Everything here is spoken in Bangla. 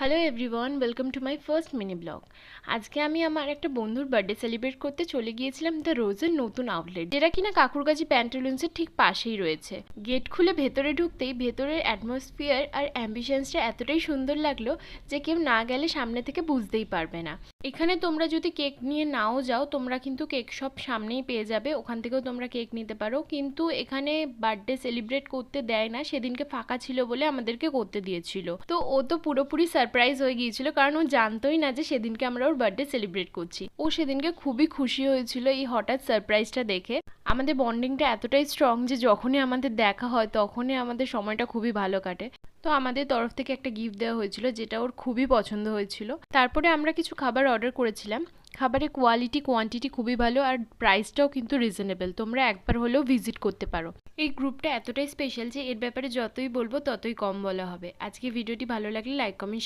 Hello everyone, welcome to my first mini blog. আজকে আমি আমার একটা বন্ধুর বার্থডে সেলিব্রেট করতে চলে গিয়েছিলাম দ্য রোজের নতুন আউটলেট, যেটা কিনা কাকুরগাছি প্যান্টালুন্সের ঠিক পাশেই রয়েছে। গেট খুলে ভেতরে ঢুকতেই ভেতরের অ্যাটমসফিয়ার আর অ্যাম্বিশনসটা এতটাই সুন্দর লাগলো যে কেউ না গেলে সামনে থেকে বুঝতেই পারবে না। এখানে তোমরা যদি কেক নিয়ে নাও যাও, তোমরা কিন্তু কেক শপ সামনেই পেয়ে যাবে, ওখান থেকেও তোমরা কেক নিতে পারো। কিন্তু এখানে বার্থডে সেলিব্রেট করতে দেয় না, সেদিনকে ফাঁকা ছিল বলে আমাদেরকে করতে দিয়েছিল। তো ও তো পুরোপুরি সারপ্রাইজ হয়ে গিয়েছিল, কারণ ও জানতোই না যে সেদিনকে আমরা ওর বার্থডে সেলিব্রেট করছি। ও সেদিনকে খুবই খুশি হয়েছিল এই হঠাৎ সারপ্রাইজটা দেখে। আমাদের বন্ডিংটা এতটাই স্ট্রং যে যখনই আমাদের দেখা হয় তখনই আমাদের সময়টা খুবই ভালো কাটে। তো আমাদের তরফ থেকে একটা গিফট দেওয়া হয়েছিল, যেটা ওর খুবই পছন্দ হয়েছিল। তারপরে আমরা কিছু খাবার অর্ডার করেছিলাম। খাবারের কোয়ালিটি কোয়ান্টিটি খুবই ভালো, আর প্রাইসটাও কিন্তু রিজনেবল। তোমরা একবার হলেও ভিজিট করতে পারো। এই গ্রুপটা এতটাই স্পেশাল যে এর ব্যাপারে যতই বলবো ততই কম বলা হবে। আজকে ভিডিওটি ভালো লাগলে লাইক কমেন্ট